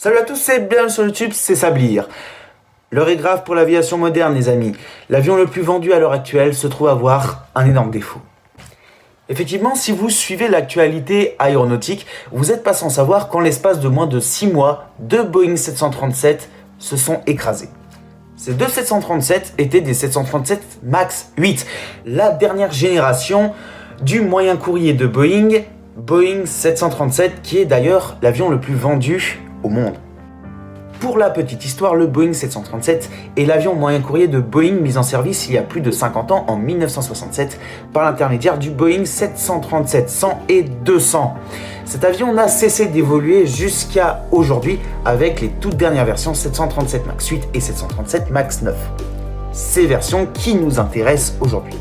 Salut à tous, c'est bien sur YouTube, c'est Sablir. L'heure est grave pour l'aviation moderne, les amis. L'avion le plus vendu à l'heure actuelle se trouve avoir un énorme défaut. Effectivement, si vous suivez l'actualité aéronautique, vous n'êtes pas sans savoir qu'en l'espace de moins de 6 mois, deux Boeing 737 se sont écrasés. Ces deux 737 étaient des 737 MAX 8, la dernière génération du moyen courrier de Boeing, Boeing 737, qui est d'ailleurs l'avion le plus vendu au monde. Pour la petite histoire, le Boeing 737 est l'avion moyen courrier de Boeing mis en service il y a plus de 50 ans, en 1967, par l'intermédiaire du Boeing 737-100 et 200. Cet avion n'a cessé d'évoluer jusqu'à aujourd'hui avec les toutes dernières versions 737 MAX 8 et 737 MAX 9. Ces versions qui nous intéressent aujourd'hui.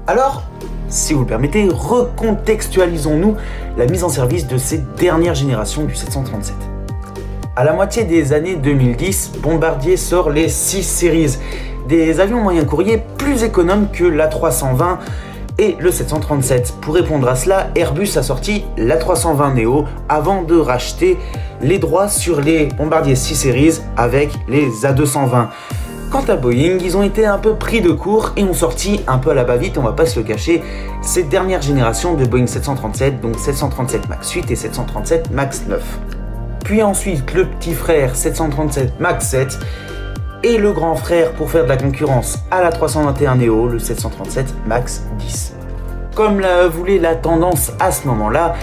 Alors, si vous le permettez, recontextualisons-nous la mise en service de ces dernières générations du 737. À la moitié des années 2010, Bombardier sort les 6 Series, des avions moyen courrier plus économes que l'A320 et le 737. Pour répondre à cela, Airbus a sorti l'A320 Neo avant de racheter les droits sur les Bombardier 6 Series avec les A220. Quant à Boeing, ils ont été un peu pris de court et ont sorti un peu à la va-vite, on va pas se le cacher, ces dernières générations de Boeing 737, donc 737 MAX 8 et 737 MAX 9. Puis ensuite le petit frère 737 MAX 7 et le grand frère pour faire de la concurrence à la 321 Neo, le 737 MAX 10. Comme la voulait la tendance à ce moment-là,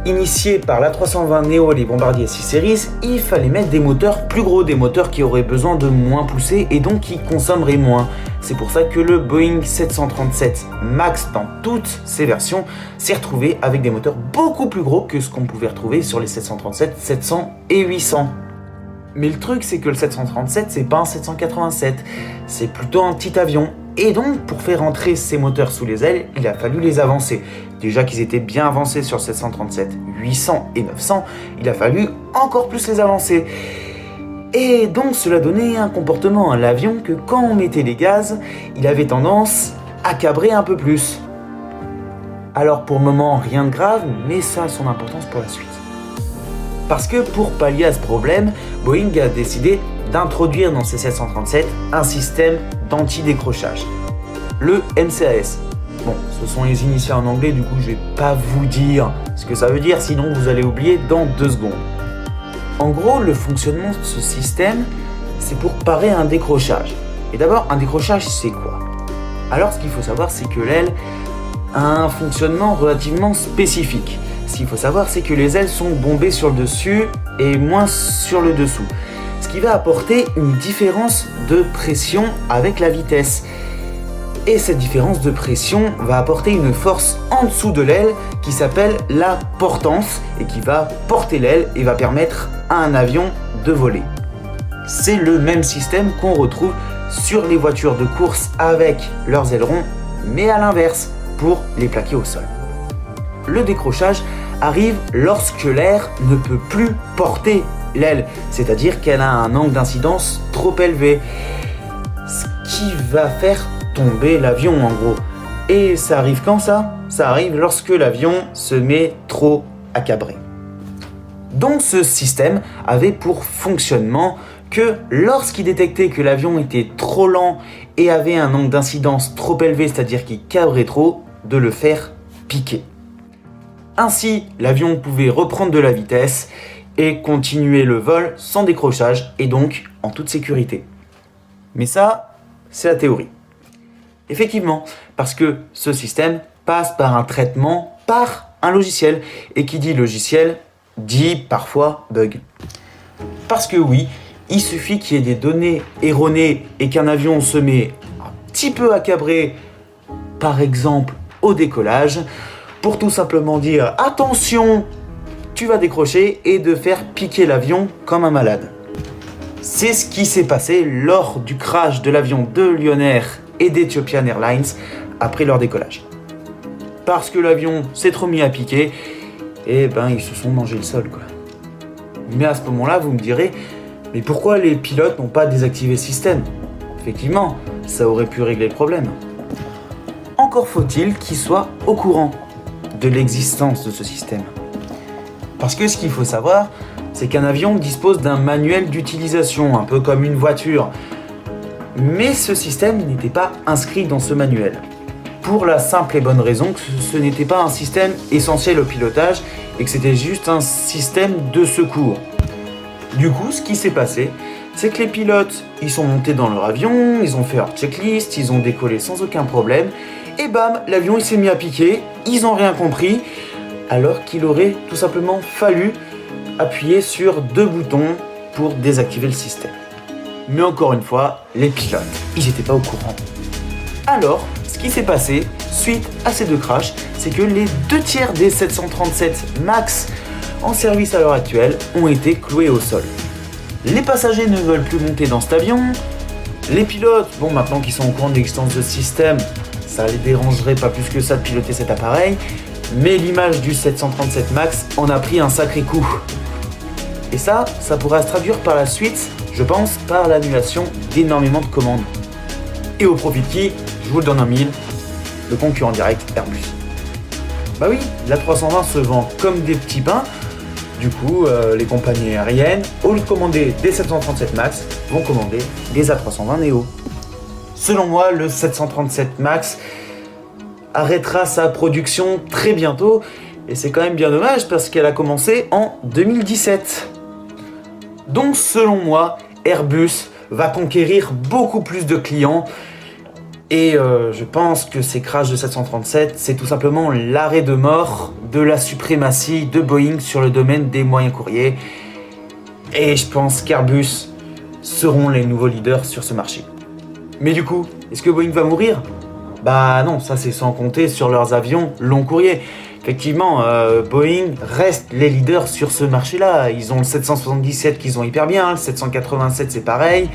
initiée par la 320 Neo et les Bombardier 6 Series, il fallait mettre des moteurs plus gros, des moteurs qui auraient besoin de moins pousser et donc qui consommeraient moins. C'est pour ça que le Boeing 737 MAX dans toutes ses versions s'est retrouvé avec des moteurs beaucoup plus gros que ce qu'on pouvait retrouver sur les 737, 700 et 800. Mais le truc c'est que le 737 c'est pas un 787, c'est plutôt un petit avion. Et donc pour faire entrer ces moteurs sous les ailes, il a fallu les avancer. Déjà qu'ils étaient bien avancés sur 737, 800 et 900, il a fallu encore plus les avancer. Et donc cela donnait un comportement à l'avion que quand on mettait les gaz, il avait tendance à cabrer un peu plus. Alors pour le moment, rien de grave, mais ça a son importance pour la suite. Parce que pour pallier à ce problème, Boeing a décidé d'introduire dans ces 737 un système d'anti-décrochage, le MCAS. Bon, ce sont les initiales en anglais, du coup je vais pas vous dire ce que ça veut dire, sinon vous allez oublier dans 2 secondes. En gros, le fonctionnement de ce système, c'est pour parer un décrochage. Et d'abord, un décrochage, c'est quoi? Alors, ce qu'il faut savoir, c'est que l'aile a un fonctionnement relativement spécifique. Ce qu'il faut savoir, c'est que les ailes sont bombées sur le dessus et moins sur le dessous. Ce qui va apporter une différence de pression avec la vitesse. Et cette différence de pression va apporter une force en dessous de l'aile qui s'appelle la portance et qui va porter l'aile et va permettre à un avion de voler. C'est le même système qu'on retrouve sur les voitures de course avec leurs ailerons, mais à l'inverse, pour les plaquer au sol. Le décrochage arrive lorsque l'air ne peut plus porter l'aile, c'est-à-dire qu'elle a un angle d'incidence trop élevé, ce qui va faire tomber l'avion en gros. Et ça arrive quand ça? Ça arrive lorsque l'avion se met trop à cabrer. Donc ce système avait pour fonctionnement que lorsqu'il détectait que l'avion était trop lent et avait un angle d'incidence trop élevé, c'est-à-dire qu'il cabrait trop, de le faire piquer. Ainsi, l'avion pouvait reprendre de la vitesse et continuer le vol sans décrochage et donc en toute sécurité. Mais ça, c'est la théorie. Effectivement, parce que ce système passe par un traitement par un logiciel. Et qui dit logiciel, dit parfois bug. Parce que oui, il suffit qu'il y ait des données erronées et qu'un avion se met un petit peu à cabrer, par exemple au décollage, pour tout simplement dire attention, tu vas décrocher et de faire piquer l'avion comme un malade. C'est ce qui s'est passé lors du crash de l'avion de Lion Air et d'Ethiopian Airlines après leur décollage. Parce que l'avion s'est trop mis à piquer, et ils se sont mangé le sol quoi. Mais à ce moment-là, vous me direz, mais pourquoi les pilotes n'ont pas désactivé le système? Effectivement, ça aurait pu régler le problème. Encore faut-il qu'ils soient au courant de l'existence de ce système. Parce que ce qu'il faut savoir, c'est qu'un avion dispose d'un manuel d'utilisation, un peu comme une voiture. Mais ce système n'était pas inscrit dans ce manuel. Pour la simple et bonne raison que ce n'était pas un système essentiel au pilotage et que c'était juste un système de secours. Du coup, ce qui s'est passé, c'est que les pilotes, ils sont montés dans leur avion, ils ont fait leur checklist, ils ont décollé sans aucun problème, et bam, l'avion il s'est mis à piquer, ils n'ont rien compris, alors qu'il aurait tout simplement fallu appuyer sur 2 boutons pour désactiver le système. Mais encore une fois, les pilotes, ils n'étaient pas au courant. Alors, ce qui s'est passé, suite à ces 2 crashs, c'est que les 2/3 des 737 MAX en service à l'heure actuelle ont été cloués au sol. Les passagers ne veulent plus monter dans cet avion. Les pilotes, bon, maintenant qu'ils sont au courant de l'existence de ce système, ça les dérangerait pas plus que ça de piloter cet appareil. Mais l'image du 737 MAX en a pris un sacré coup. Et ça pourra se traduire par la suite, je pense, par l'annulation d'énormément de commandes. Et au profit de qui? Je vous le donne en mille, le concurrent direct Airbus. Bah oui, l'A320 se vend comme des petits pains. Du coup, les compagnies aériennes, au lieu de commander des 737 MAX, vont commander des A320 Neo. Selon moi, le 737 MAX arrêtera sa production très bientôt, et c'est quand même bien dommage parce qu'elle a commencé en 2017. Donc selon moi, Airbus va conquérir beaucoup plus de clients, et je pense que ces crashs de 737, c'est tout simplement l'arrêt de mort de la suprématie de Boeing sur le domaine des moyens courriers, et je pense qu'Airbus seront les nouveaux leaders sur ce marché. Mais du coup, est-ce que Boeing va mourir? Bah non, ça c'est sans compter sur leurs avions long courrier. Effectivement, Boeing reste les leaders sur ce marché-là. Ils ont le 777 qu'ils ont hyper bien, le 787 c'est pareil.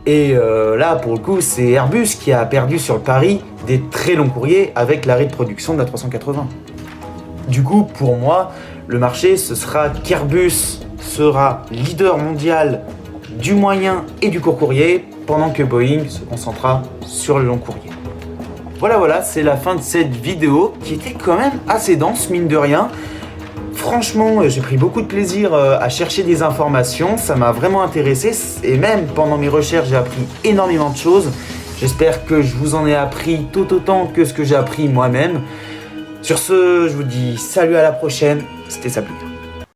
Et là, pour le coup, c'est Airbus qui a perdu sur le pari des très longs courriers avec l'arrêt de production de la 380. Du coup, pour moi, le marché, ce sera qu'Airbus sera leader mondial du moyen et du court courrier, pendant que Boeing se concentrera sur le long courrier. Voilà, c'est la fin de cette vidéo qui était quand même assez dense, mine de rien. Franchement, j'ai pris beaucoup de plaisir à chercher des informations, ça m'a vraiment intéressé, et même pendant mes recherches, j'ai appris énormément de choses. J'espère que je vous en ai appris tout autant que ce que j'ai appris moi-même. Sur ce, je vous dis salut, à la prochaine, c'était Sabli.